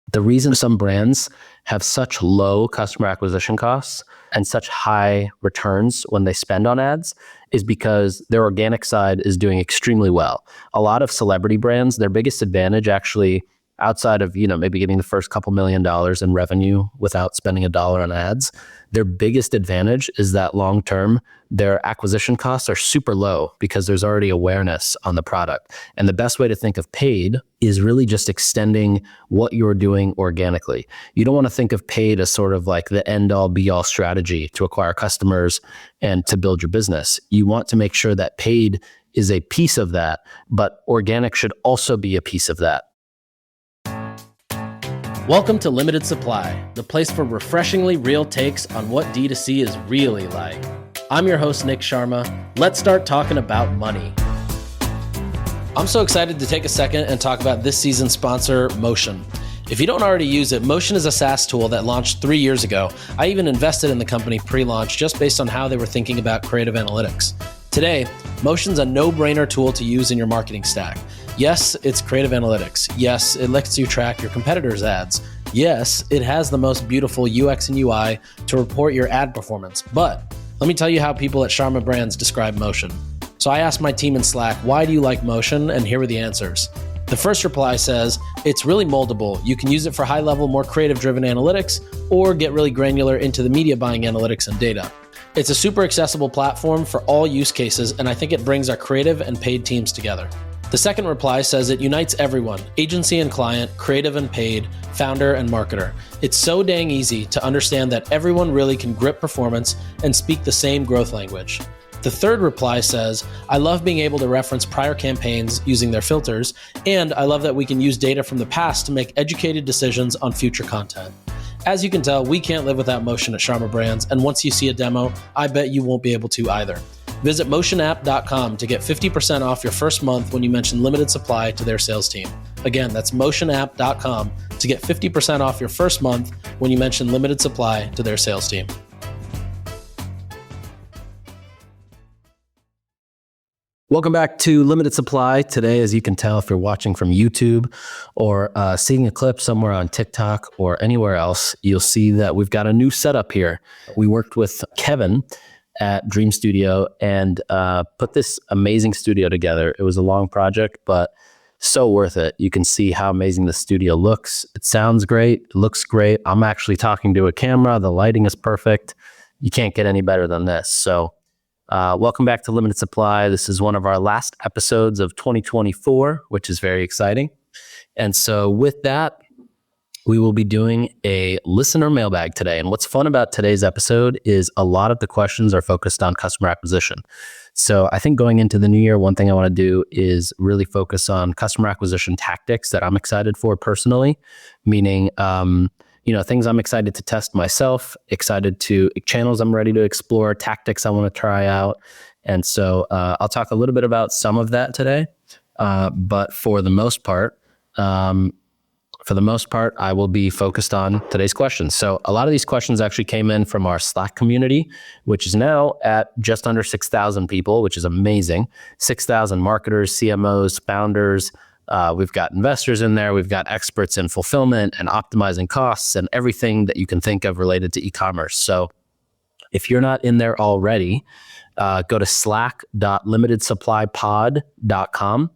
The reason some brands have such low customer acquisition costs and such high returns when they spend on ads is because their organic side is doing extremely well. A lot of celebrity brands, their biggest advantage actually, outside of, maybe getting the first couple $1 million in revenue without spending a dollar on ads, their biggest advantage is that long term, their acquisition costs are super low because there's already awareness on the product. And the best way to think of paid is really just extending what you're doing organically. You don't want to think of paid as sort of like the end all be all strategy to acquire customers and to build your business. You want to make sure that paid is a piece of that, but organic should also be a piece of that. Welcome to Limited Supply, the place for refreshingly real takes on what D2C is really like. I'm your host, Nick Sharma. Let's start talking about money. I'm so excited to take a second and talk about this season's sponsor, Motion. If you don't already use it, Motion is a SaaS tool that launched 3 years ago. I even invested in the company pre-launch just based on how they were thinking about creative analytics. Today, Motion's a no-brainer tool to use in your marketing stack. Yes, it's creative analytics. Yes, it lets you track your competitors' ads. Yes, it has the most beautiful UX and UI to report your ad performance. But let me tell you how people at Sharma Brands describe Motion. So I asked my team in Slack, why do you like Motion? And here were the answers. The first reply says, it's really moldable. You can use it for high-level, more creative-driven analytics or get really granular into the media buying analytics and data. It's a super accessible platform for all use cases, and I think it brings our creative and paid teams together. The second reply says it unites everyone, agency and client, creative and paid, founder and marketer. It's so dang easy to understand that everyone really can grip performance and speak the same growth language. The third reply says, I love being able to reference prior campaigns using their filters, and I love that we can use data from the past to make educated decisions on future content. As you can tell, we can't live without Motion at Sharma Brands, and once you see a demo, I bet you won't be able to either. Visit motionapp.com to get 50% off your first month when you mention Limited Supply to their sales team. Again, that's motionapp.com to get 50% off your first month when you mention Limited Supply to their sales team. Welcome back to Limited Supply. Today, as you can tell, if you're watching from YouTube or seeing a clip somewhere on TikTok or anywhere else, you'll see that we've got a new setup here. We worked with Kevin at Dream Studio and put this amazing studio together. It was a long project, but so worth it. You can see how amazing the studio looks. It sounds great. It looks great. I'm actually talking to a camera. The lighting is perfect. You can't get any better than this. So welcome back to Limited Supply. This is one of our last episodes of 2024, which is very exciting. And so with that, we will be doing a listener mailbag today. And what's fun about today's episode is a lot of the questions are focused on customer acquisition. So I think going into the new year, one thing I want to do is really focus on customer acquisition tactics that I'm excited for personally, meaning things I'm excited to test myself, channels I'm ready to explore, tactics I want to try out. And so I'll talk a little bit about some of that today. But for the most part, I will be focused on today's questions. So a lot of these questions actually came in from our Slack community, which is now at just under 6,000 people, which is amazing. 6,000 marketers, CMOs, founders. We've got investors in there. We've got experts in fulfillment and optimizing costs and everything that you can think of related to e-commerce. So if you're not in there already, go to slack.limitedsupplypod.com.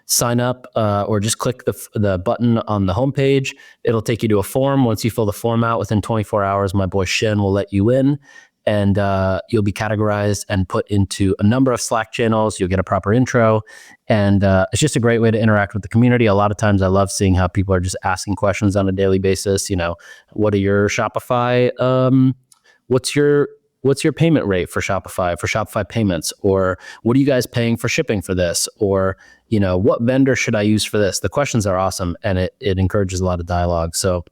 Sign up or just click the button on the homepage. It'll take you to a form. Once you fill the form out within 24 hours, my boy Shin will let you in, and you'll be categorized and put into a number of Slack channels. You'll get a proper intro, and it's just a great way to interact with the community. A lot of times I love seeing how people are just asking questions on a daily basis. What are your Shopify? What's your payment rate for Shopify payments? Or what are you guys paying for shipping for this? Or, what vendor should I use for this? The questions are awesome, and it encourages a lot of dialogue. So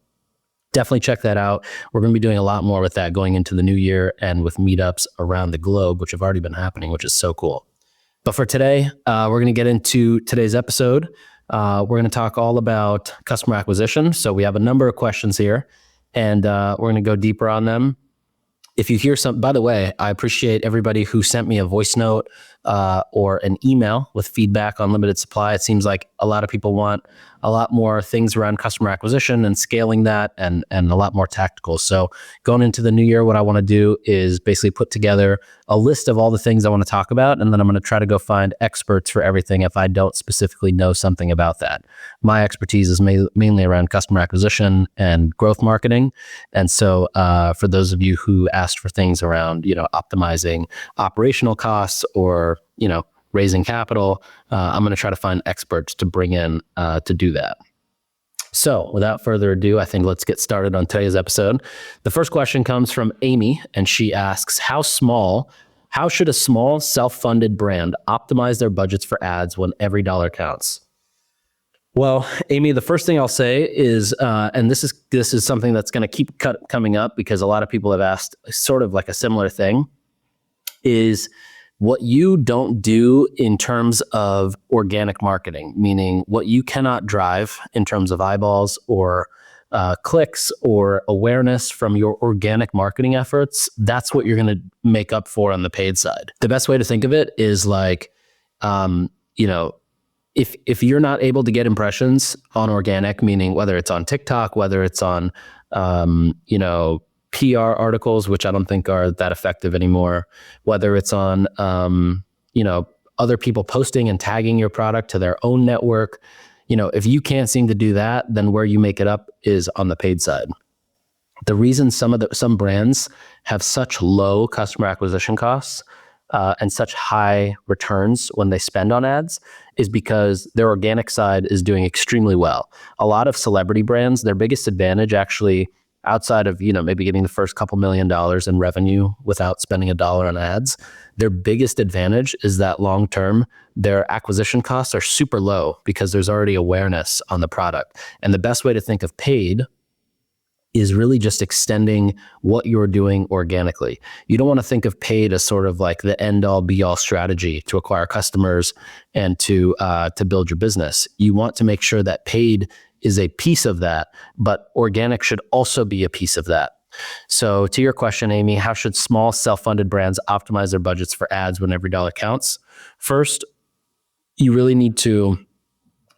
definitely check that out. We're going to be doing a lot more with that going into the new year and with meetups around the globe, which have already been happening, which is so cool. But for today, we're going to get into today's episode. We're going to talk all about customer acquisition. So we have a number of questions here, and we're going to go deeper on them. If you hear by the way, I appreciate everybody who sent me a voice note or an email with feedback on limited supply. It seems like a lot of people want a lot more things around customer acquisition and scaling that, and a lot more tactical. So going into the new year, what I want to do is basically put together a list of all the things I want to talk about, and then I'm going to try to go find experts for everything if I don't specifically know something about that. My expertise is mainly around customer acquisition and growth marketing. And so for those of you who asked for things around, optimizing operational costs or, raising capital, I'm going to try to find experts to bring in to do that. So without further ado, I think let's get started on today's episode. The first question comes from Amy, and she asks, how should a small self-funded brand optimize their budgets for ads when every dollar counts? Well, Amy, the first thing I'll say is, and this is something that's going to keep coming up because a lot of people have asked sort of like a similar thing, is what you don't do in terms of organic marketing, meaning what you cannot drive in terms of eyeballs or clicks or awareness from your organic marketing efforts, that's what you're going to make up for on the paid side. The best way to think of it is like, if you're not able to get impressions on organic, meaning whether it's on TikTok, whether it's on, PR articles, which I don't think are that effective anymore, whether it's on, other people posting and tagging your product to their own network, if you can't seem to do that, then where you make it up is on the paid side. The reason some brands have such low customer acquisition costs and such high returns when they spend on ads is because their organic side is doing extremely well. A lot of celebrity brands, their biggest advantage actually, outside of maybe getting the first couple $1 million in revenue without spending $1 on ads, their biggest advantage is that long term, their acquisition costs are super low because there's already awareness on the product. And the best way to think of paid is really just extending what you're doing organically. You don't want to think of paid as sort of like the end all be all strategy to acquire customers and to build your business. You want to make sure that paid is a piece of that, but organic should also be a piece of that. So to your question, Amy, how should small self-funded brands optimize their budgets for ads when every dollar counts? First, you really need to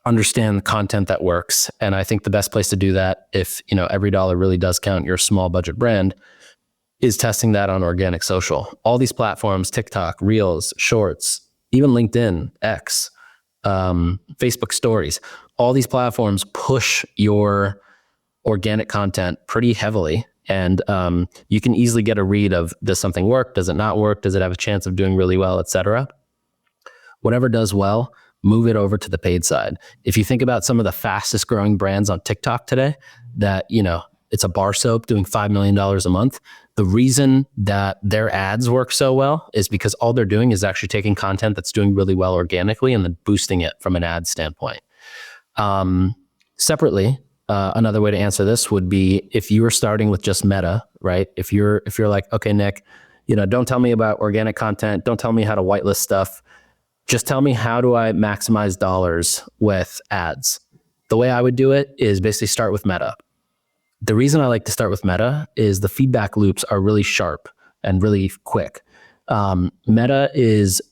understand the content that works. And I think the best place to do that, if every dollar really does count, you're a small budget brand, is testing that on organic social. All these platforms, TikTok, Reels, Shorts, even LinkedIn, X, Facebook Stories, all these platforms push your organic content pretty heavily. And you can easily get a read of, does something work? Does it not work? Does it have a chance of doing really well, et cetera? Whatever does well, move it over to the paid side. If you think about some of the fastest growing brands on TikTok today, that, it's a bar soap doing $5 million a month. The reason that their ads work so well is because all they're doing is actually taking content that's doing really well organically and then boosting it from an ad standpoint. Separately, another way to answer this would be if you were starting with just Meta, right? If you're like, okay, Nick, don't tell me about organic content. Don't tell me how to whitelist stuff. Just tell me, how do I maximize dollars with ads? The way I would do it is basically start with Meta. The reason I like to start with Meta is the feedback loops are really sharp and really quick. Meta is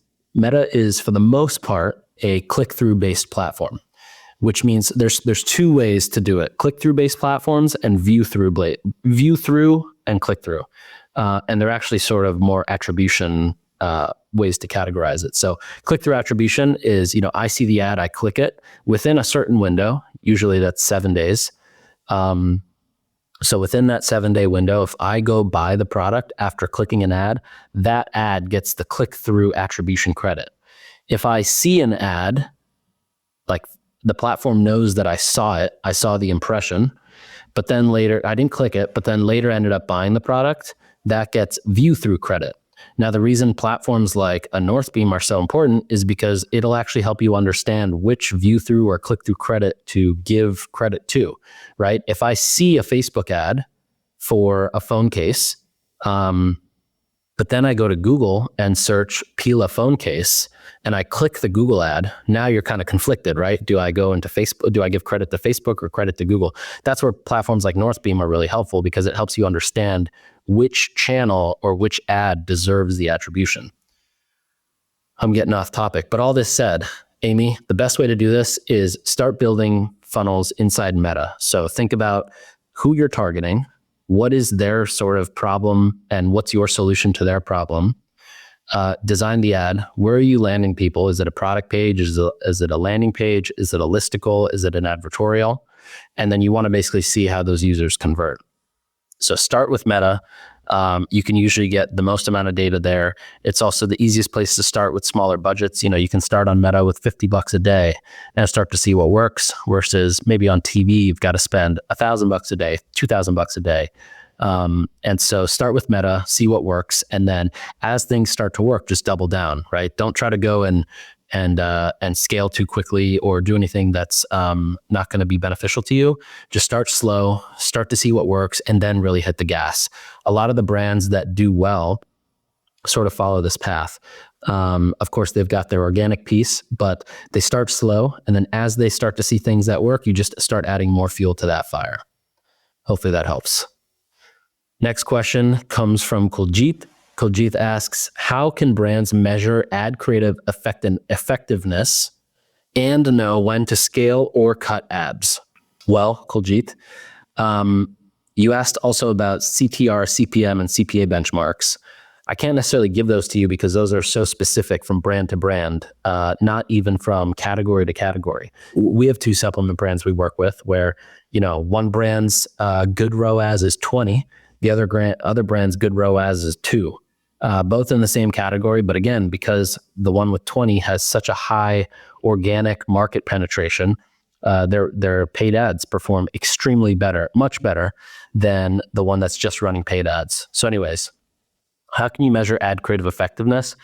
for the most part a click-through based platform, which means there's two ways to do it: click-through based platforms and view through and click-through, and they're actually sort of more attribution ways to categorize it. So click-through attribution is, I see the ad, I click it within a certain window. Usually that's 7 days. So within that 7-day window, if I go buy the product after clicking an ad, that ad gets the click-through attribution credit. If I see an ad, like the platform knows that I saw it, I saw the impression, but then later, I didn't click it, but then later ended up buying the product, that gets view-through credit. Now, the reason platforms like a Northbeam are so important is because it'll actually help you understand which view-through or click-through credit to give credit to, right? If I see a Facebook ad for a phone case, but then I go to Google and search Pila phone case, and I click the Google ad, now you're kind of conflicted, right? Do I go into Facebook? Do I give credit to Facebook or credit to Google? That's where platforms like Northbeam are really helpful, because it helps you understand which channel or which ad deserves the attribution. I'm getting off topic, but all this said, Amy, the best way to do this is start building funnels inside Meta. So think about who you're targeting, what is their sort of problem, and what's your solution to their problem. Design the ad. Where are you landing people? Is it a product page? Is it a landing page? Is it a listicle? Is it an advertorial? And then you want to basically see how those users convert. So start with Meta. You can usually get the most amount of data there. It's also the easiest place to start with smaller budgets. You can start on Meta with $50 a day and start to see what works, versus maybe on TV, you've got to spend $1,000 a day, $2,000 a day. And so start with Meta, see what works. And then as things start to work, just double down, right? Don't try to go and scale too quickly or do anything that's not going to be beneficial to you. Just start slow, start to see what works, and then really hit the gas. A lot of the brands that do well sort of follow this path. Of course, they've got their organic piece, but they start slow. And then as they start to see things that work, you just start adding more fuel to that fire. Hopefully that helps. Next question comes from Kuljit. Kuljit asks, how can brands measure ad creative effectiveness and know when to scale or cut ads? Well, Kuljit, you asked also about CTR, CPM, and CPA benchmarks. I can't necessarily give those to you because those are so specific from brand to brand, not even from category to category. We have 2 supplement brands we work with where, one brand's good ROAS is 20, the other brand's good ROAS is 2. Both in the same category, but again, because the one with 20 has such a high organic market penetration, their paid ads perform extremely better, much better than the one that's just running paid ads. So anyways, how can you measure ad creative effectiveness?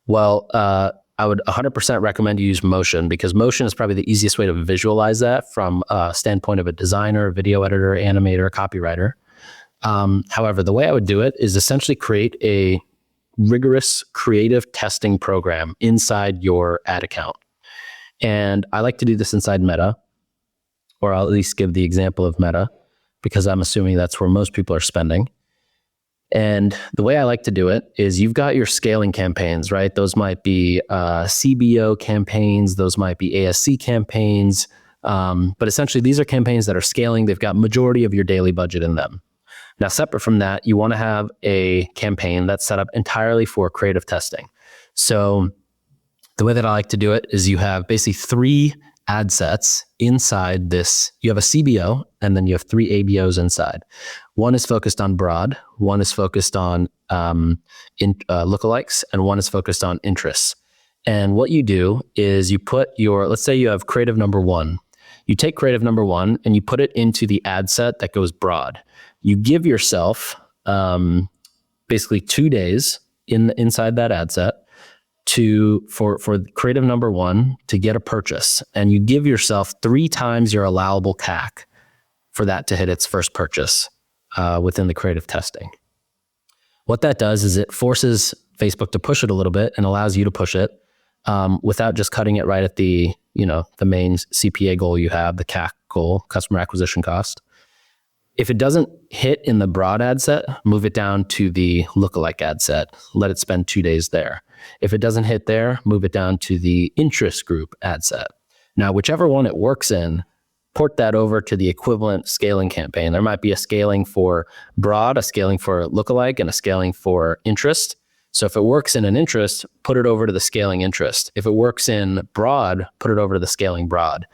Well, I would 100% recommend you use motion, because motion is probably the easiest way to visualize that from a standpoint of a designer, video editor, animator, copywriter. However, the way I would do it is essentially create a rigorous creative testing program inside your ad account. And I like to do this inside Meta, or I'll at least give the example of Meta, because I'm assuming that's where most people are spending. And the way I like to do it is you've got your scaling campaigns, right? Those might be CBO campaigns, those might be ASC campaigns. But essentially, these are campaigns that are scaling. They've got majority of your daily budget in them. Now, separate from that, you want to have a campaign that's set up entirely for creative testing. So the way that I like to do it is you have basically 3 ad sets inside this. You have a CBO, and then you have 3 ABOs inside. One is focused on broad, one is focused on lookalikes, and one is focused on interests. And what you do is you put let's say you have creative number 1. You take creative number 1 and you put it into the ad set that goes broad. You give yourself basically 2 days inside that ad set for creative number 1 to get a purchase, and you give yourself 3 times your allowable CAC for that to hit its first purchase within the creative testing. What that does is it forces Facebook to push it a little bit and allows you to push it without just cutting it right at the main CPA goal you have, the CAC goal, customer acquisition cost. If it doesn't hit in the broad ad set, move it down to the lookalike ad set. Let it spend 2 days there. If it doesn't hit there, move it down to the interest group ad set. Now, whichever one it works in, port that over to the equivalent scaling campaign. There might be a scaling for broad, a scaling for lookalike, and a scaling for interest. So if it works in an interest, put it over to the scaling interest. If it works in broad, put it over to the scaling broad.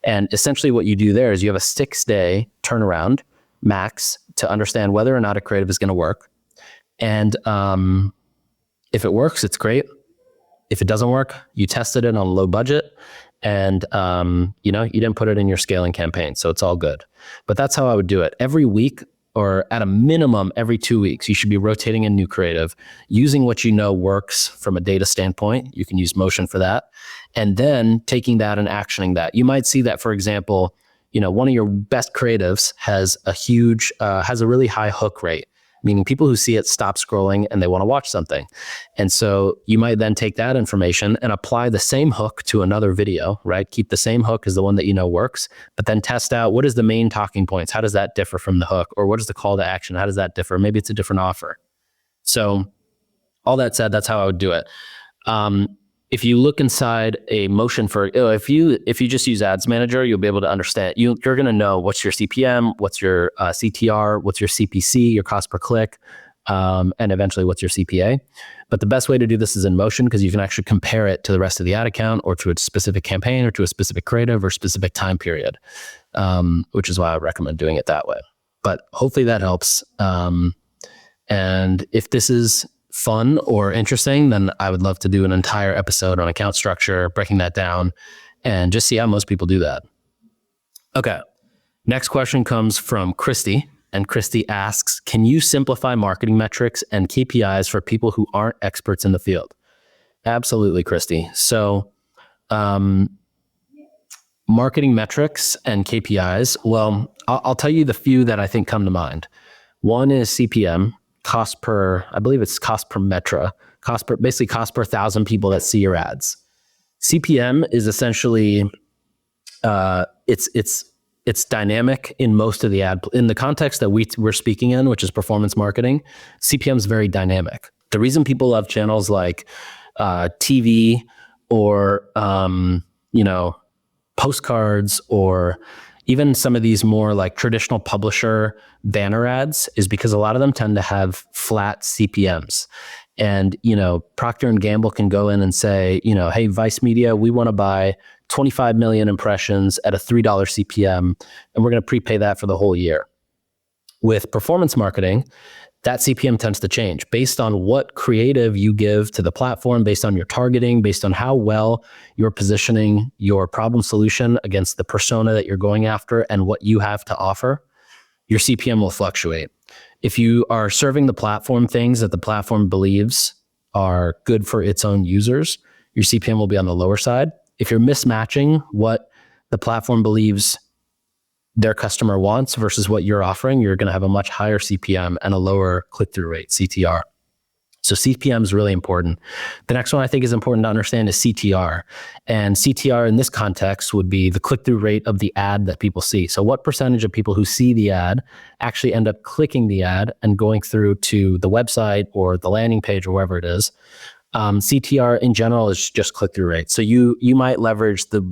And essentially what you do there is you have a 6-day turnaround max to understand whether or not a creative is going to work. And if it works, it's great. If it doesn't work, you tested it on low budget, and you didn't put it in your scaling campaign, so it's all good. But that's how I would do it. Every week, or at a minimum every 2 weeks, you should be rotating a new creative, using what you know works from a data standpoint. You can use motion for that, and then taking that and actioning that. You might see that, for example, one of your best creatives has a really high hook rate, meaning people who see it stop scrolling and they want to watch something. And so you might then take that information and apply the same hook to another video, right? Keep the same hook as the one that you know works, but then test out what is the main talking points? How does that differ from the hook? Or what is the call to action? How does that differ? Maybe it's a different offer. So all that said, that's how I would do it. if you look inside a motion for, if you just use Ads Manager, you'll be able to understand. You're going to know what's your CPM, what's your CTR, what's your CPC, your cost per click, and eventually what's your CPA. But the best way to do this is in motion, because you can actually compare it to the rest of the ad account, or to a specific campaign, or to a specific creative or specific time period, which is why I recommend doing it that way. But hopefully that helps. And if this is fun or interesting, then I would love to do an entire episode on account structure, breaking that down, and just see how most people do that. Okay. Next question comes from Christy. And Christy asks, can you simplify marketing metrics and KPIs for people who aren't experts in the field? Absolutely, Christy. So marketing metrics and KPIs, well, I'll tell you the few that I think come to mind. One is CPM, cost per, I believe it's cost per metra, basically cost per 1,000 people that see your ads. CPM is essentially, it's dynamic in most of the in the context that we're speaking in, which is performance marketing. CPM is very dynamic. The reason people love channels like TV or, postcards, or even some of these more like traditional publisher banner ads, is because a lot of them tend to have flat CPMs. And, Procter & Gamble can go in and say, hey, Vice Media, we want to buy 25 million impressions at a $3 CPM, and we're going to prepay that for the whole year. With performance marketing, that CPM tends to change based on what creative you give to the platform, based on your targeting, based on how well you're positioning your problem solution against the persona that you're going after and what you have to offer. Your CPM will fluctuate. If you are serving the platform things that the platform believes are good for its own users, your CPM will be on the lower side. If you're mismatching what the platform believes their customer wants versus what you're offering, you're going to have a much higher CPM and a lower click-through rate, CTR. So CPM is really important. The next one I think is important to understand is CTR. And CTR in this context would be the click-through rate of the ad that people see. So what percentage of people who see the ad actually end up clicking the ad and going through to the website or the landing page or wherever it is. CTR in general is just click-through rate. So you might leverage the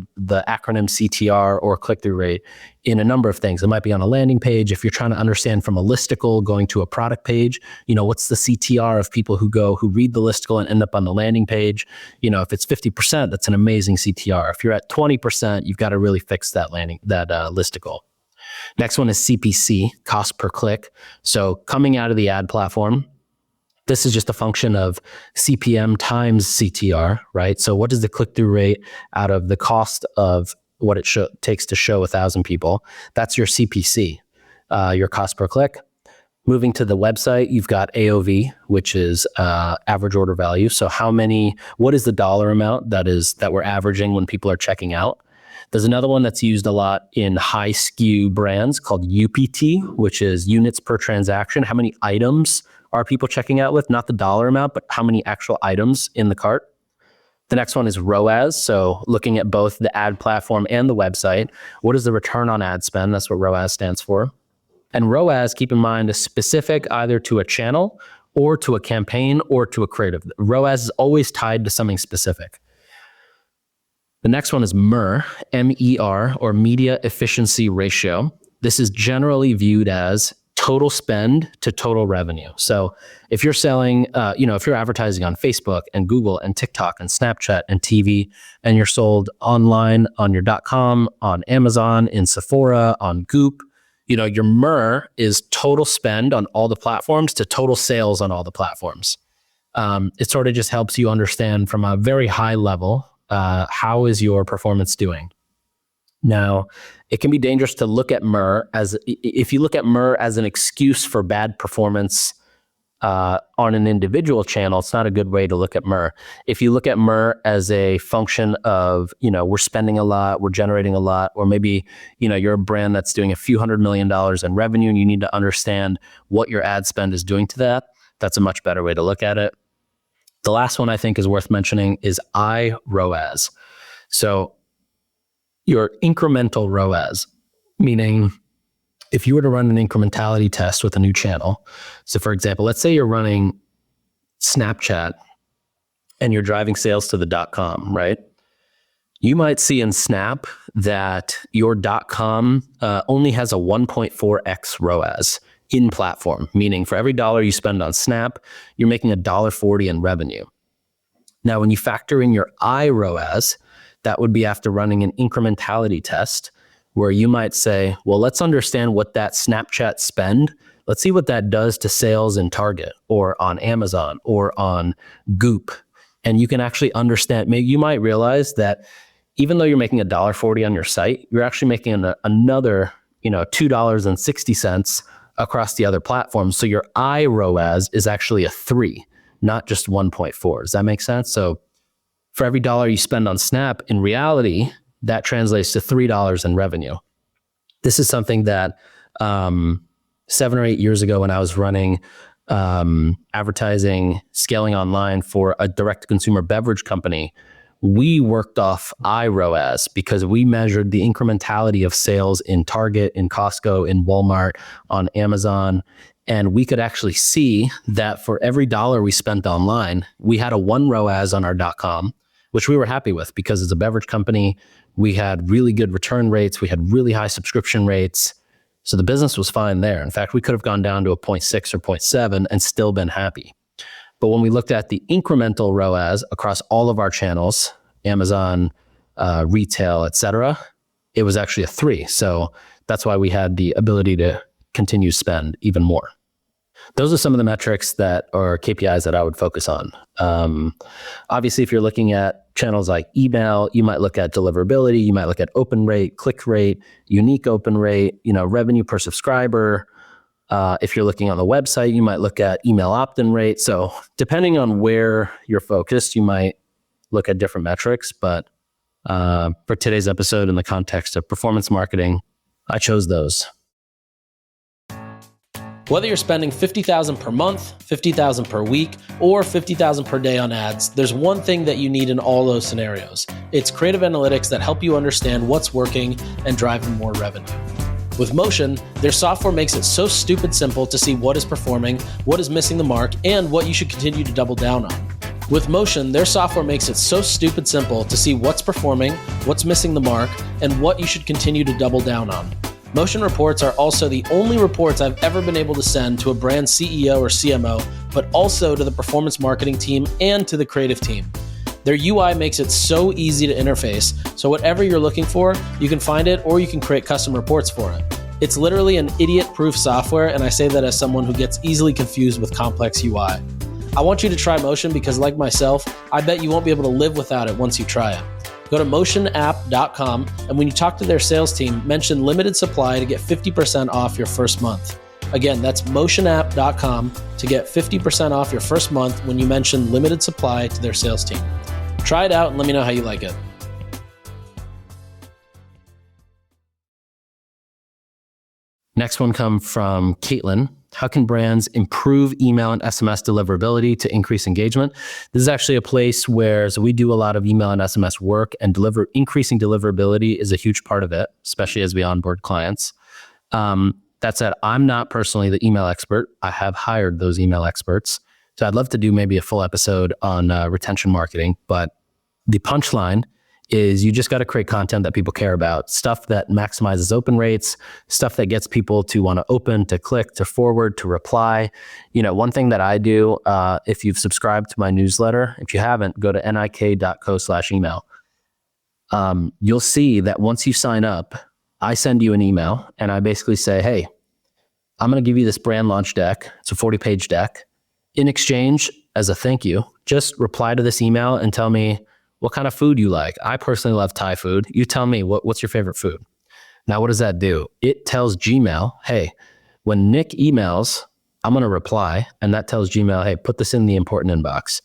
acronym CTR or click-through rate in a number of things. It might be on a landing page. If you're trying to understand from a listicle going to a product page, what's the CTR of people who read the listicle and end up on the landing page? If it's 50%, that's an amazing CTR. If you're at 20%, you've got to really fix that listicle. Next one is CPC, cost per click. So coming out of the ad platform, this is just a function of CPM times CTR, right? So what is the click-through rate out of the cost of what it takes to show 1,000 people? That's your CPC, your cost per click. Moving to the website, you've got AOV, which is average order value. So what is the dollar amount that we're averaging when people are checking out? There's another one that's used a lot in high SKU brands called UPT, which is units per transaction. How many items are people checking out with? Not the dollar amount, but how many actual items in the cart. The next one is ROAS. So looking at both the ad platform and the website, what is the return on ad spend? That's what ROAS stands for. And ROAS, keep in mind, is specific either to a channel or to a campaign or to a creative. ROAS is always tied to something specific. The next one is MER, M-E-R, or media efficiency ratio. This is generally viewed as total spend to total revenue. So if you're selling, if you're advertising on Facebook and Google and TikTok and Snapchat and TV, and you're sold online on your .com, on Amazon, in Sephora, on Goop, your MER is total spend on all the platforms to total sales on all the platforms. It sort of just helps you understand from a very high level, how is your performance doing? Now, it can be dangerous to look at MER if you look at MER as an excuse for bad performance on an individual channel, it's not a good way to look at MER. If you look at MER as a function of, we're spending a lot, we're generating a lot, or maybe, you're a brand that's doing a few $100 million in revenue and you need to understand what your ad spend is doing to that, that's a much better way to look at it. The last one I think is worth mentioning is ROAS. So your incremental ROAS, meaning if you were to run an incrementality test with a new channel. So for example, let's say you're running Snapchat and you're driving sales to the .com, right? You might see in Snap that your .com only has a 1.4x ROAS in platform, meaning for every dollar you spend on Snap, you're making $1.40 in revenue. Now, when you factor in your ROAS, that would be after running an incrementality test where you might say, well, let's understand what that Snapchat spend, let's see what that does to sales in Target or on Amazon or on Goop. And you can actually understand, maybe you might realize that even though you're making $1.40 on your site, you're actually making another, $2.60 across the other platforms. So your ROAS is actually a 3, not just 1.4. Does that make sense? So for every dollar you spend on Snap, in reality, that translates to $3 in revenue. This is something that 7 or 8 years ago when I was running advertising, scaling online for a direct-to-consumer beverage company, we worked off ROAS because we measured the incrementality of sales in Target, in Costco, in Walmart, on Amazon. And we could actually see that for every dollar we spent online, we had a 1 ROAS on our .com, which we were happy with because as a beverage company, we had really good return rates. We had really high subscription rates. So the business was fine there. In fact, we could have gone down to a 0.6 or 0.7 and still been happy. But when we looked at the incremental ROAS across all of our channels, Amazon, retail, et cetera, it was actually a 3. So that's why we had the ability to continue spend even more. Those are some of the metrics that are KPIs that I would focus on. Obviously, if you're looking at channels like email, you might look at deliverability, you might look at open rate, click rate, unique open rate, revenue per subscriber. If you're looking on the website, you might look at email opt-in rate. So depending on where you're focused, you might look at different metrics. But for today's episode, in the context of performance marketing, I chose those. Whether you're spending $50,000 per month, $50,000 per week, or $50,000 per day on ads, there's one thing that you need in all those scenarios. It's creative analytics that help you understand what's working and driving more revenue. With Motion, their software makes it so stupid simple to see what is performing, what is missing the mark, and what you should continue to double down on. With Motion, their software makes it so stupid simple to see what's performing, what's missing the mark, and what you should continue to double down on. Motion reports are also the only reports I've ever been able to send to a brand CEO or CMO, but also to the performance marketing team and to the creative team. Their UI makes it so easy to interface, so whatever you're looking for, you can find it or you can create custom reports for it. It's literally an idiot-proof software, and I say that as someone who gets easily confused with complex UI. I want you to try Motion because, like myself, I bet you won't be able to live without it once you try it. Go to motionapp.com, and when you talk to their sales team, mention limited supply to get 50% off your first month. Again, that's motionapp.com to get 50% off your first month when you mention limited supply to their sales team. Try it out and let me know how you like it. Next one come from Caitlin. How can brands improve email and SMS deliverability to increase engagement? This is actually a place where we do a lot of email and SMS work, and increasing deliverability is a huge part of it, especially as we onboard clients. That said, I'm not personally the email expert. I have hired those email experts. So I'd love to do maybe a full episode on retention marketing, but the punchline is you just got to create content that people care about, stuff that maximizes open rates, stuff that gets people to want to open, to click, to forward, to reply. One thing that I do, if you've subscribed to my newsletter, if you haven't, go to nik.co/email. You'll see that once you sign up, I send you an email and I basically say, hey, I'm going to give you this brand launch deck. It's a 40-page deck. In exchange, as a thank you, just reply to this email and tell me what kind of food you like. I personally love Thai food. You tell me what's your favorite food. Now, what does that do? It tells Gmail, hey, when Nick emails, I'm going to reply. And that tells Gmail, hey, put this in the important inbox.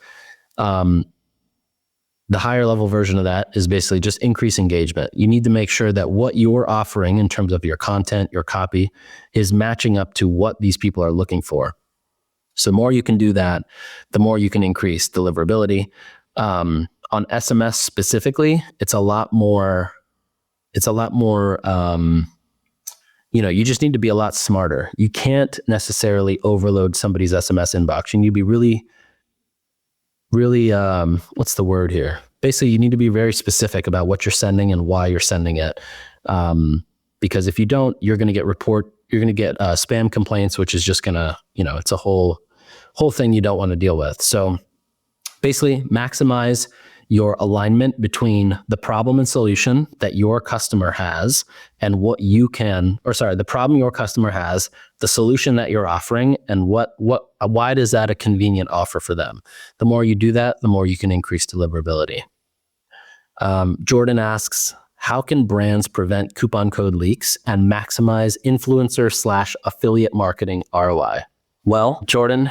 The higher level version of that is basically just increase engagement. You need to make sure that what you're offering in terms of your content, your copy, is matching up to what these people are looking for. So the more you can do that, the more you can increase deliverability. On SMS specifically, it's a lot more, you just need to be a lot smarter. You can't necessarily overload somebody's SMS inbox. You need to be really really, what's the word here? Basically, you need to be very specific about what you're sending and why you're sending it. Because if you don't, you're going to get spam complaints, which is just going to, it's a whole thing you don't want to deal with. So basically, maximize your alignment between the problem and solution that your customer has and the problem your customer has, the solution that you're offering, and why is that a convenient offer for them? The more you do that, the more you can increase deliverability. Jordan asks, how can brands prevent coupon code leaks and maximize influencer/affiliate marketing ROI? Well, Jordan,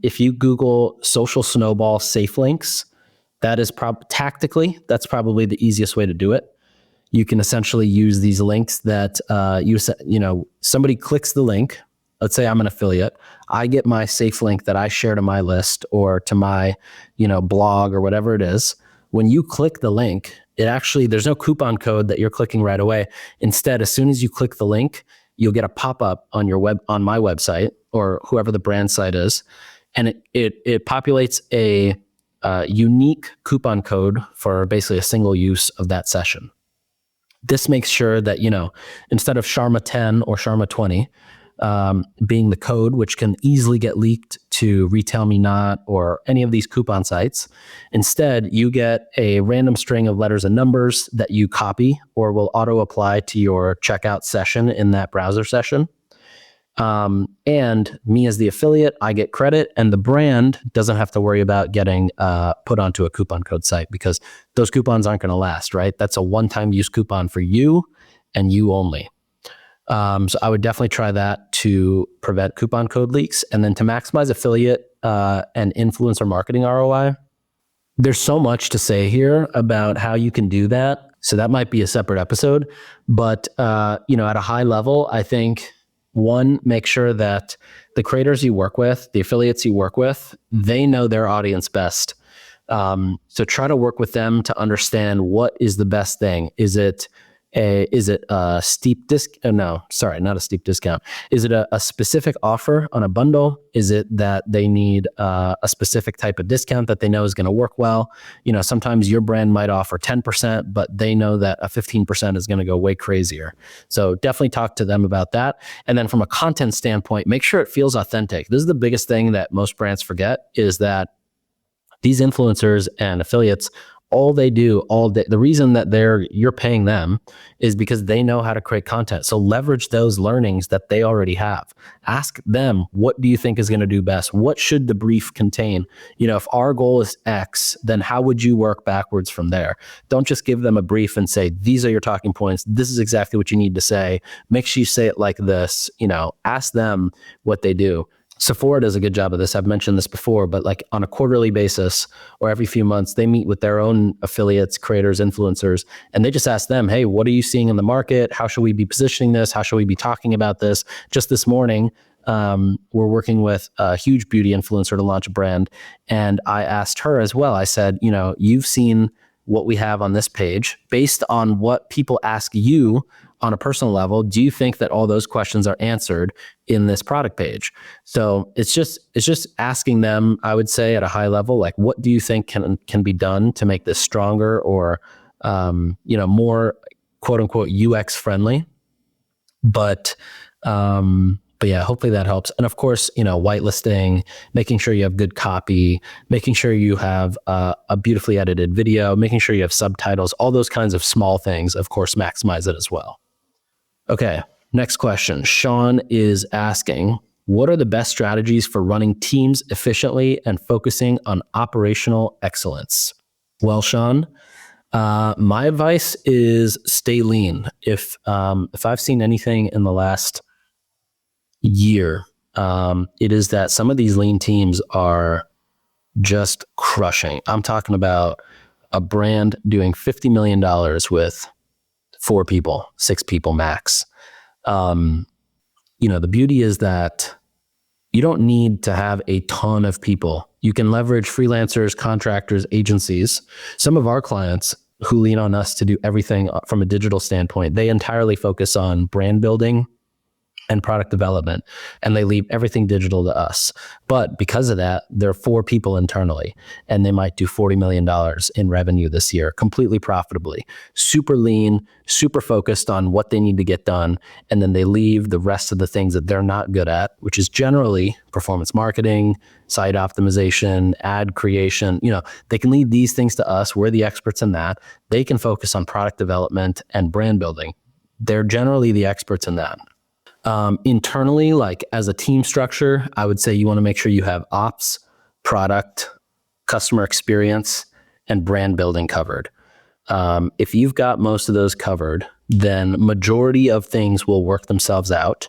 if you Google social snowball safe links, that is tactically, that's probably the easiest way to do it. You can essentially use these links that somebody clicks the link. Let's say I'm an affiliate. I get my safe link that I share to my list or to my, blog or whatever it is. When you click the link, there's no coupon code that you're clicking right away. Instead, as soon as you click the link, you'll get a pop-up on my website or whoever the brand site is, and it populates a unique coupon code for basically a single use of that session. This makes sure that, instead of Sharma 10 or Sharma 20 being the code, which can easily get leaked to Retail Me Not or any of these coupon sites, instead you get a random string of letters and numbers that you copy or will auto apply to your checkout session in that browser session. And me as the affiliate, I get credit, and the brand doesn't have to worry about getting put onto a coupon code site because those coupons aren't going to last, right? That's a one-time use coupon for you and you only. So I would definitely try that to prevent coupon code leaks. And then to maximize affiliate and influencer marketing ROI, there's so much to say here about how you can do that. So that might be a separate episode. But, at a high level, I think, one, make sure that the creators you work with, the affiliates you work with, they know their audience best. So try to work with them to understand what is the best thing. Is it a steep discount? No, sorry, not a steep discount. Is it a specific offer on a bundle? Is it that they need a specific type of discount that they know is going to work well? Sometimes your brand might offer 10%, but they know that a 15% is going to go way crazier. So definitely talk to them about that. And then from a content standpoint, make sure it feels authentic. This is the biggest thing that most brands forget, is that these influencers and affiliates, all they do all day, the reason that you're paying them is because they know how to create content. So leverage those learnings that they already have. Ask them, what do you think is going to do best? What should the brief contain? If our goal is X, then how would you work backwards from there? Don't just give them a brief and say, these are your talking points. This is exactly what you need to say. Make sure you say it like this. Ask them what they do. Sephora does a good job of this. I've mentioned this before, but like on a quarterly basis or every few months, they meet with their own affiliates, creators, influencers, and they just ask them, hey, what are you seeing in the market? How should we be positioning this? How should we be talking about this? Just this morning, we're working with a huge beauty influencer to launch a brand. And I asked her as well. I said, you've seen what we have on this page. Based on what people ask you on a personal level, do you think that all those questions are answered in this product page? So it's just asking them, I would say at a high level, like, what do you think can be done to make this stronger or, more quote unquote UX friendly? But yeah, hopefully that helps. And of course, whitelisting, making sure you have good copy, making sure you have a beautifully edited video, making sure you have subtitles, all those kinds of small things, of course, maximize it as well. Okay, next question. Sean is asking, what are the best strategies for running teams efficiently and focusing on operational excellence? Well, Sean, my advice is stay lean. If I've seen anything in the last year, it is that some of these lean teams are just crushing. I'm talking about a brand doing $50 million with 4 people, 6 people max. The beauty is that you don't need to have a ton of people. You can leverage freelancers, contractors, agencies. Some of our clients who lean on us to do everything from a digital standpoint, they entirely focus on brand building and product development, and they leave everything digital to us. But because of that, there are 4 people internally, and they might do $40 million in revenue this year, completely profitably, super lean, super focused on what they need to get done. And then they leave the rest of the things that they're not good at, which is generally performance marketing, site optimization, ad creation. They can leave these things to us. We're the experts in that. They can focus on product development and brand building. They're generally the experts in that. Internally, like as a team structure, I would say you want to make sure you have ops, product, customer experience, and brand building covered. If you've got most of those covered, then majority of things will work themselves out,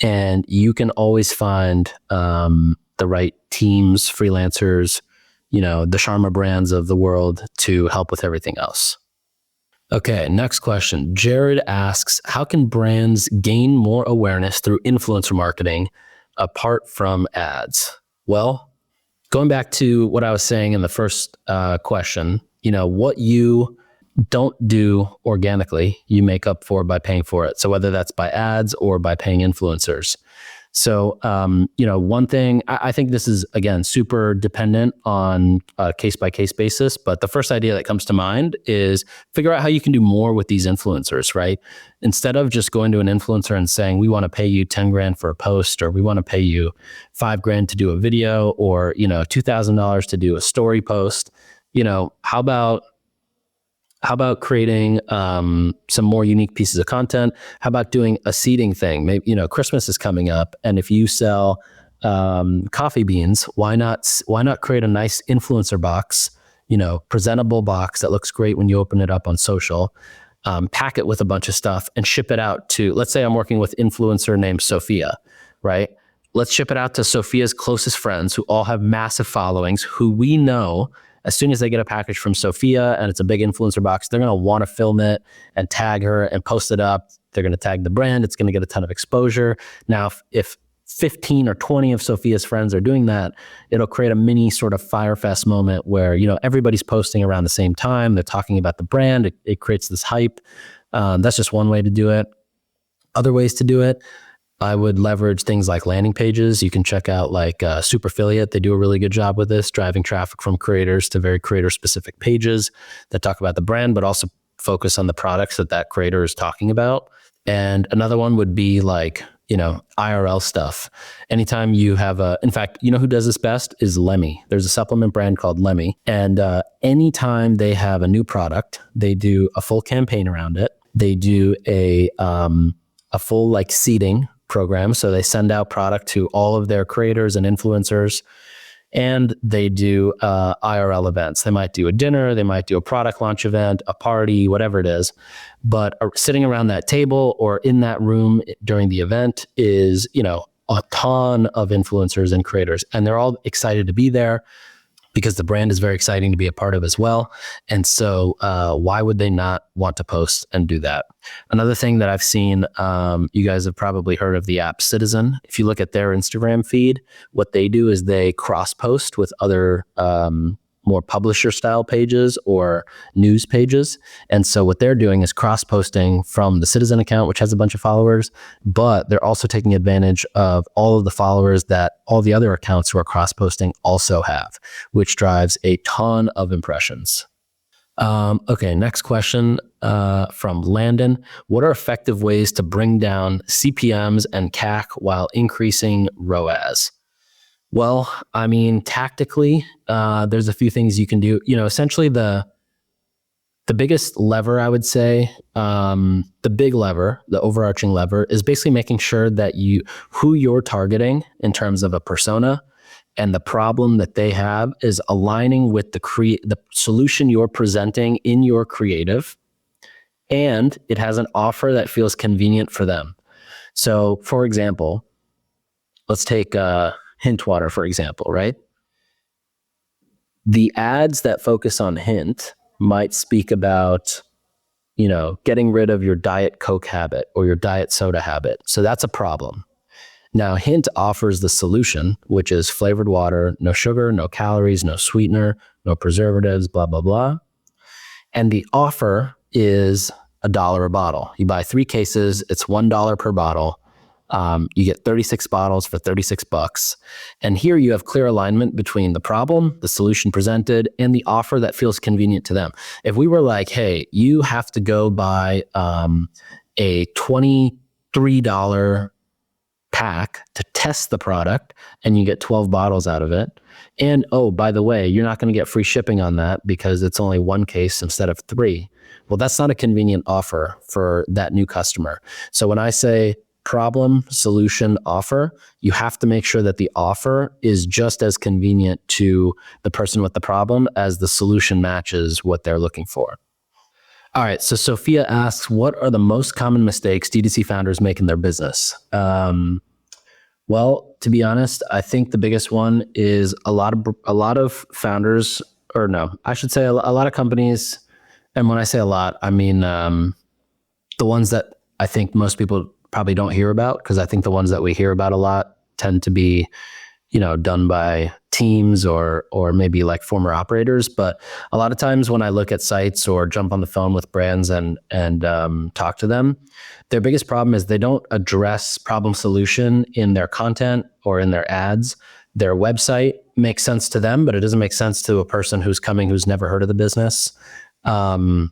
and you can always find the right teams, freelancers, the Sharma brands of the world to help with everything else. Okay, next question. Jared asks, how can brands gain more awareness through influencer marketing apart from ads? Well, going back to what I was saying in the first question, what you don't do organically, you make up for by paying for it. So whether that's by ads or by paying influencers. So, one thing, I think this is, again, super dependent on a case-by-case basis, but the first idea that comes to mind is figure out how you can do more with these influencers, right? Instead of just going to an influencer and saying, we want to pay you 10 grand for a post, or we want to pay you 5 grand to do a video, or, $2,000 to do a story post, how about creating some more unique pieces of content? How about doing a seeding thing? Maybe, Christmas is coming up, and if you sell coffee beans, why not create a nice influencer box, presentable box that looks great when you open it up on social, pack it with a bunch of stuff and ship it out to, let's say I'm working with influencer named Sophia, right? Let's ship it out to Sophia's closest friends who all have massive followings, who we know as soon as they get a package from Sophia and it's a big influencer box, they're going to want to film it and tag her and post it up. They're going to tag the brand. It's going to get a ton of exposure. Now, if 15 or 20 of Sophia's friends are doing that, it'll create a mini sort of Firefest moment where, everybody's posting around the same time. They're talking about the brand. It creates this hype. That's just one way to do it. Other ways to do it, I would leverage things like landing pages. You can check out like Superfiliate. They do a really good job with this, driving traffic from creators to very creator-specific pages that talk about the brand, but also focus on the products that creator is talking about. And another one would be like, IRL stuff. Anytime you have in fact, who does this best is Lemmy. There's a supplement brand called Lemmy. And anytime they have a new product, they do a full campaign around it. They do a full like seeding program. So they send out product to all of their creators and influencers, and they do IRL events. They might do a dinner, they might do a product launch event, a party, whatever it is. But sitting around that table or in that room during the event is, a ton of influencers and creators, and they're all excited to be there because the brand is very exciting to be a part of as well. And so why would they not want to post and do that? Another thing that I've seen, you guys have probably heard of the app Citizen. If you look at their Instagram feed, what they do is they cross-post with other more publisher style pages or news pages. And so what they're doing is cross-posting from the Citizen account, which has a bunch of followers, but they're also taking advantage of all of the followers that all the other accounts who are cross-posting also have, which drives a ton of impressions. Okay, next question from Landon. What are effective ways to bring down CPMs and CAC while increasing ROAS? Well, I mean, tactically, there's a few things you can do. Essentially the biggest lever, I would say, the big lever, the overarching lever, is basically making sure that who you're targeting in terms of a persona and the problem that they have is aligning with the solution you're presenting in your creative, and it has an offer that feels convenient for them. So, for example, let's take Hintwater, for example, right? The ads that focus on Hint might speak about, getting rid of your Diet Coke habit or your diet soda habit. So that's a problem. Now, Hint offers the solution, which is flavored water, no sugar, no calories, no sweetener, no preservatives, blah, blah, blah. And the offer is $1 a bottle. You buy 3 cases, it's $1 per bottle. You get 36 bottles for $36. And here you have clear alignment between the problem, the solution presented, and the offer that feels convenient to them. If we were like, hey, you have to go buy a $23 pack to test the product and you get 12 bottles out of it. And oh, by the way, you're not going to get free shipping on that because it's only one case instead of three. Well, that's not a convenient offer for that new customer. So when I say problem, solution, offer, you have to make sure that the offer is just as convenient to the person with the problem as the solution matches what they're looking for. All right. So Sophia asks, what are the most common mistakes D2C founders make in their business? Well, to be honest, I think the biggest one is a lot of founders, or no, I should say a lot of companies. And when I say a lot, I mean the ones that I think most people probably don't hear about, because I think the ones that we hear about a lot tend to be, done by teams or maybe like former operators. But a lot of times when I look at sites or jump on the phone with brands and talk to them, their biggest problem is they don't address problem solution in their content or in their ads. Their website makes sense to them, but it doesn't make sense to a person who's never heard of the business. And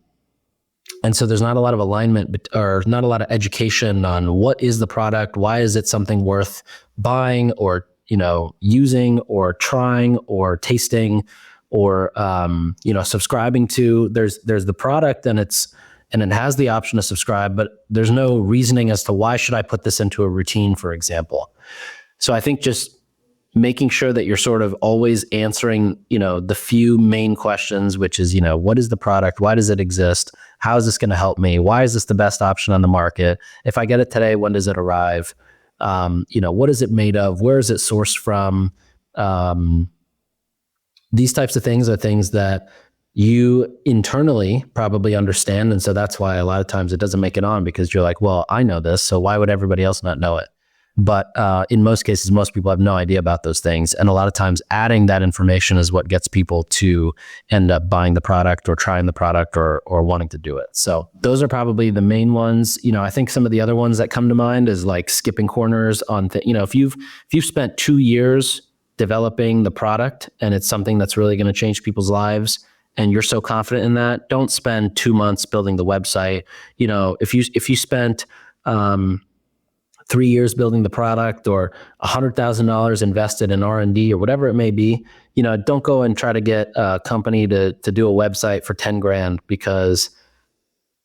so there's not a lot of alignment or not a lot of education on what is the product, why is it something worth buying or using or trying or tasting or subscribing to. There's the product and it has the option to subscribe, but there's no reasoning as to why should I put this into a routine, for example. So I think just making sure that you're sort of always answering, the few main questions, which is, what is the product? Why does it exist? How is this going to help me? Why is this the best option on the market? If I get it today, when does it arrive? What is it made of? Where is it sourced from? These types of things are things that you internally probably understand. And so that's why a lot of times it doesn't make it on, because you're like, well, I know this, so why would everybody else not know it? But in most cases, most people have no idea about those things. And a lot of times adding that information is what gets people to end up buying the product or trying the product or wanting to do it. So those are probably the main ones. I think some of the other ones that come to mind is like skipping corners on, if you've spent 2 years developing the product and it's something that's really going to change people's lives and you're so confident in that, don't spend 2 months building the website. If you spent 3 years building the product or $100,000 invested in R&D or whatever it may be, don't go and try to get a company to do a website for 10 grand, because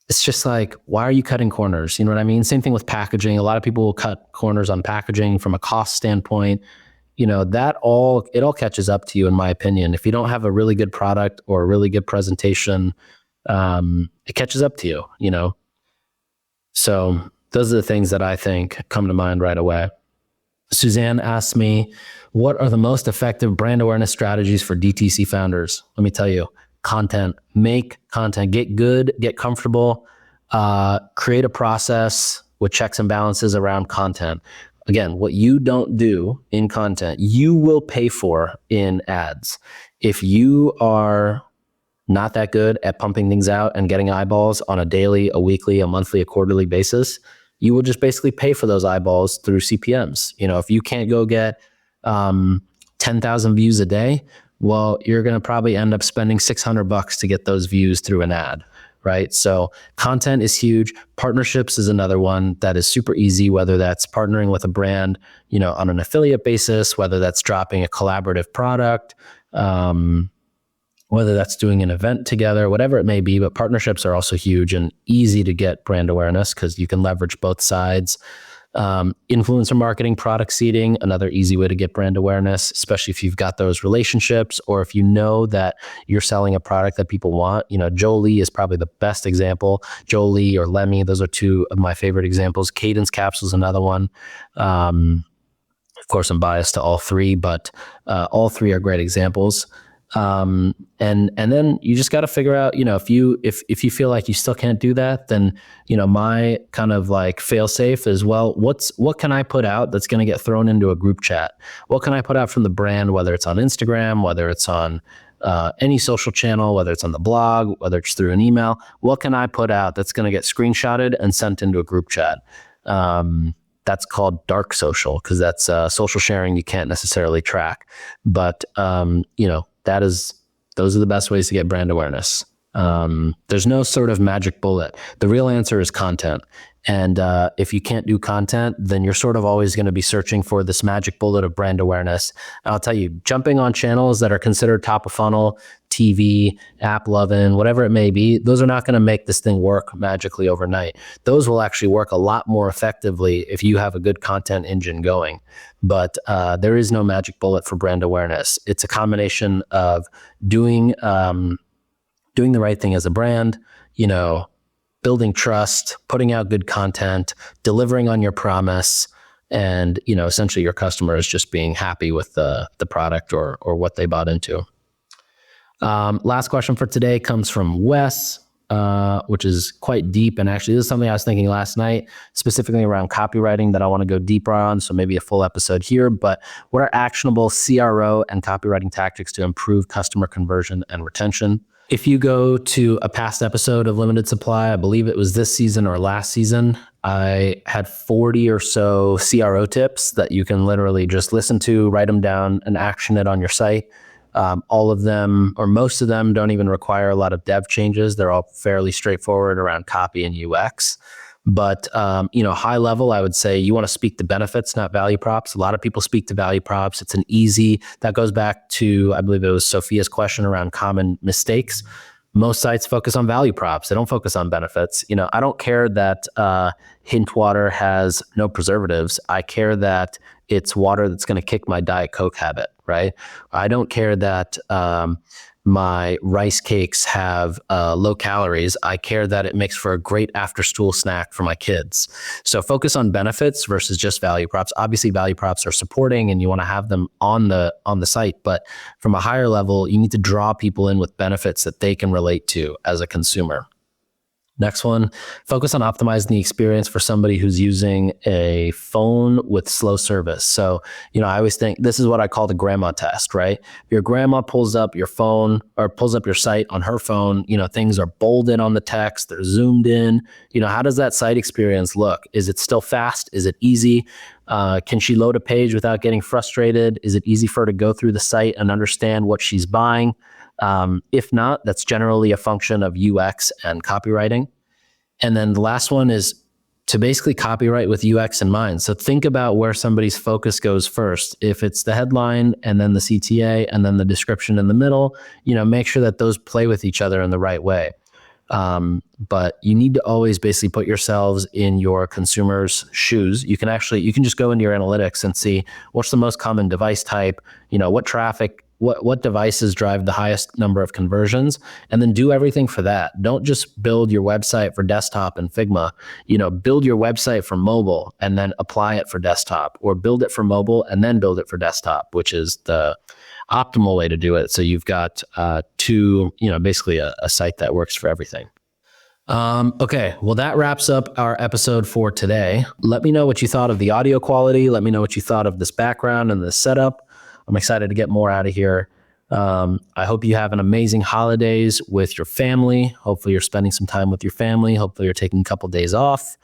it's just like, why are you cutting corners? You know what I mean? Same thing with packaging. A lot of people will cut corners on packaging from a cost standpoint. It all catches up to you, in my opinion. If you don't have a really good product or a really good presentation, it catches up to you, So those are the things that I think come to mind right away. Suzanne asked me, what are the most effective brand awareness strategies for DTC founders? Let me tell you, content. Make content. Get good, get comfortable, create a process with checks and balances around content. Again, what you don't do in content, you will pay for in ads. If you are not that good at pumping things out and getting eyeballs on a daily, a weekly, a monthly, a quarterly basis, you will just basically pay for those eyeballs through CPMs. If you can't go get 10,000 views a day, well, you're going to probably end up spending $600 to get those views through an ad, right? So content is huge. Partnerships is another one that is super easy, whether that's partnering with a brand, on an affiliate basis, whether that's dropping a collaborative product, whether that's doing an event together, whatever it may be. But partnerships are also huge and easy to get brand awareness because you can leverage both sides. Influencer marketing, product seeding, another easy way to get brand awareness, especially if you've got those relationships or if you know that you're selling a product that people want. Jolie is probably the best example. Jolie or Lemmy, those are two of my favorite examples. Cadence Capsule is another one. Of course, I'm biased to all three, but all three are great examples. And then you just got to figure out, if you feel like you still can't do that, then, my kind of like fail safe is, well, what can I put out that's going to get thrown into a group chat? What can I put out from the brand, whether it's on Instagram, whether it's on any social channel, whether it's on the blog, whether it's through an email? What can I put out that's going to get screenshotted and sent into a group chat? That's called dark social because that's social sharing you can't necessarily track. But those are the best ways to get brand awareness. There's no sort of magic bullet. The real answer is content. And if you can't do content, then you're sort of always going to be searching for this magic bullet of brand awareness. And I'll tell you, jumping on channels that are considered top of funnel, TV, app loving, whatever it may be, those are not going to make this thing work magically overnight. Those will actually work a lot more effectively if you have a good content engine going. But there is no magic bullet for brand awareness. It's a combination of doing the right thing as a brand, building trust, putting out good content, delivering on your promise, and essentially your customer is just being happy with the product or what they bought into. Last question for today comes from Wes, which is quite deep. And actually, this is something I was thinking last night, specifically around copywriting that I want to go deeper on. So maybe a full episode here. But what are actionable CRO and copywriting tactics to improve customer conversion and retention? If you go to a past episode of Limited Supply, I believe it was this season or last season, I had 40 or so CRO tips that you can literally just listen to, write them down, and action it on your site. All of them, or most of them, don't even require a lot of dev changes. They're all fairly straightforward around copy and UX. But, high level, I would say you want to speak to benefits, not value props. A lot of people speak to value props. It's that goes back to, I believe it was Sophia's question around common mistakes. Most sites focus on value props. They don't focus on benefits. I don't care that Hint water has no preservatives. I care that it's water that's going to kick my Diet Coke habit, right? I don't care that my rice cakes have low calories. I care that it makes for a great after school snack for my kids. So focus on benefits versus just value props. Obviously, value props are supporting and you want to have them on the site. But from a higher level, you need to draw people in with benefits that they can relate to as a consumer. Next one, focus on optimizing the experience for somebody who's using a phone with slow service. So, I always think this is what I call the grandma test, right? Your grandma pulls up your phone or pulls up your site on her phone, things are bolded on the text, they're zoomed in. How does that site experience look? Is it still fast? Is it easy? Can she load a page without getting frustrated? Is it easy for her to go through the site and understand what she's buying? If not, that's generally a function of UX and copywriting. And then the last one is to basically copyright with UX in mind. So think about where somebody's focus goes first. If it's the headline and then the CTA and then the description in the middle, make sure that those play with each other in the right way. But you need to always basically put yourselves in your consumer's shoes. You can just go into your analytics and see what's the most common device type, what traffic, what devices drive the highest number of conversions, and then do everything for that. Don't just build your website for desktop and Figma. Build your website for mobile and then apply it for desktop, or build it for mobile and then build it for desktop, which is the optimal way to do it. So you've got basically a site that works for everything. Okay, well, that wraps up our episode for today. Let me know what you thought of the audio quality. Let me know what you thought of this background and this setup. I'm excited to get more out of here. I hope you have an amazing holidays with your family. Hopefully you're spending some time with your family. Hopefully you're taking a couple days off.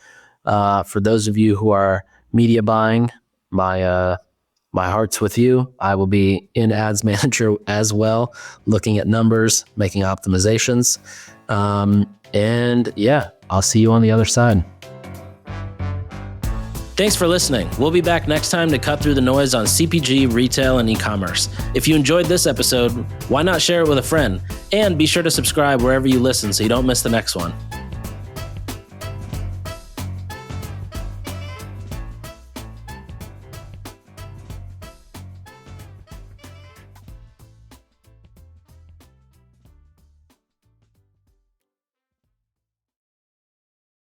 For those of you who are media buying, my heart's with you. I will be in Ads Manager as well, looking at numbers, making optimizations. And yeah, I'll see you on the other side. Thanks for listening. We'll be back next time to cut through the noise on CPG, retail, and e-commerce. If you enjoyed this episode, why not share it with a friend? And be sure to subscribe wherever you listen so you don't miss the next one.